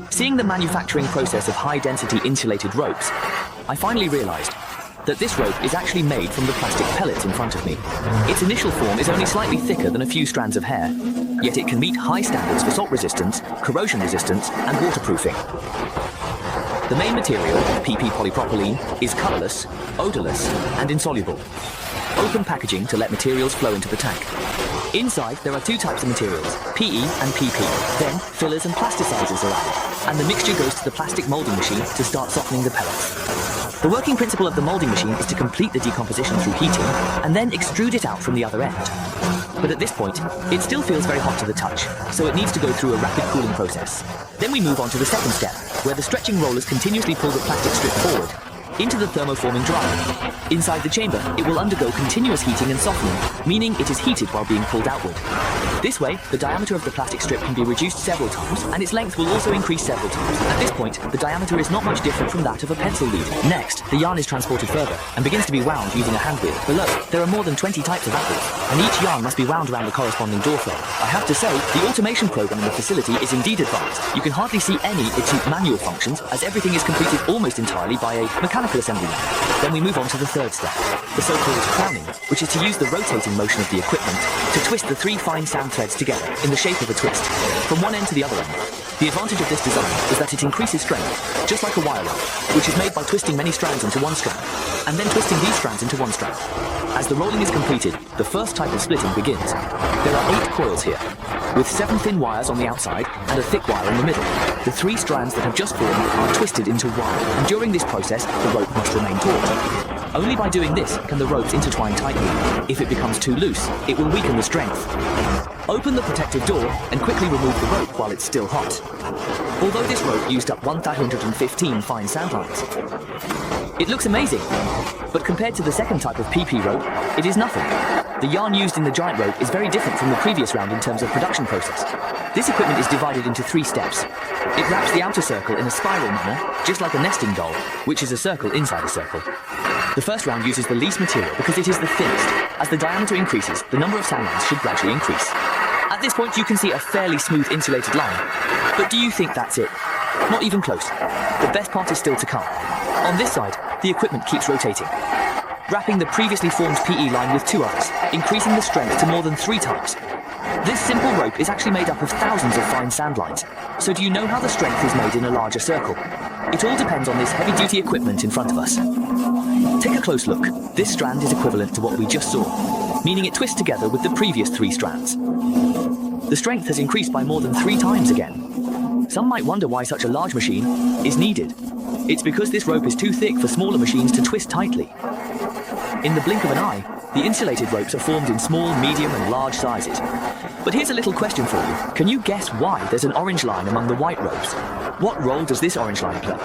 Seeing the manufacturing process of high-density insulated ropes, I finally realized that this rope is actually made from the plastic pellets in front of me. Its initial form is only slightly thicker than a few strands of hair, yet it can meet high standards for salt resistance, corrosion resistance, and waterproofing. The main material, PP polypropylene, is colorless, odorless, and insoluble. Open packaging to let materials flow into the tank. Inside, there are two types of materials, PE and PP. Then, fillers and plasticizers are added, and the mixture goes to the plastic molding machine to start softening the pellets. The working principle of the molding machine is to complete the decomposition through heating, and then extrude it out from the other end. But at this point, it still feels very hot to the touch, so it needs to go through a rapid cooling process. Then we move on to the second step, where the stretching rollers continuously pull the plastic strip forward into the thermoforming dryer. Inside the chamber, it will undergo continuous heating and softening, meaning it is heated while being pulled outward. This way, the diameter of the plastic strip can be reduced several times, and its length will also increase several times. At this point, the diameter is not much different from that of a pencil lead. Next, the yarn is transported further, and begins to be wound using a hand wheel. Below, there are more than 20 types of apples, and each yarn must be wound around the corresponding door frame. I have to say, the automation program in the facility is indeed advanced. You can hardly see any manual functions, as everything is completed almost entirely by a mechanical assembly line. Then we move on to the third step, the so-called crowning, which is to use the rotating motion of the equipment to twist the three fine sand threads together in the shape of a twist, from one end to the other end. The advantage of this design is that it increases strength, just like a wire rope, which is made by twisting many strands into one strand, and then twisting these strands into one strand. As the rolling is completed, the first type of splitting begins. There are 8 coils here, with 7 thin wires on the outside and a thick wire in the middle. The 3 strands that have just formed are twisted into one, and during this process, the rope must remain taut. Only by doing this can the ropes intertwine tightly. If it becomes too loose, it will weaken the strength. Open the protective door and quickly remove the rope while it's still hot. Although this rope used up 1,215 fine sand lines. It looks amazing, but compared to the second type of PP rope, it is nothing. The yarn used in the giant rope is very different from the previous round in terms of production process. This equipment is divided into 3 steps. It wraps the outer circle in a spiral manner, just like a nesting doll, which is a circle inside a circle. The first round uses the least material because it is the thinnest. As the diameter increases, the number of sand lines should gradually increase. At this point, you can see a fairly smooth insulated line. But do you think that's it? Not even close. The best part is still to come. On this side, the equipment keeps rotating, wrapping the previously formed PE line with 2 others, increasing the strength to more than 3 times. This simple rope is actually made up of thousands of fine sand lines. So do you know how the strength is made in a larger circle? It all depends on this heavy-duty equipment in front of us. Take a close look. This strand is equivalent to what we just saw, meaning it twists together with the previous 3 strands. The strength has increased by more than 3 times again. Some might wonder why such a large machine is needed. It's because this rope is too thick for smaller machines to twist tightly. In the blink of an eye, the insulated ropes are formed in small, medium, and large sizes. But here's a little question for you. Can you guess why there's an orange line among the white ropes? What role does this orange line play?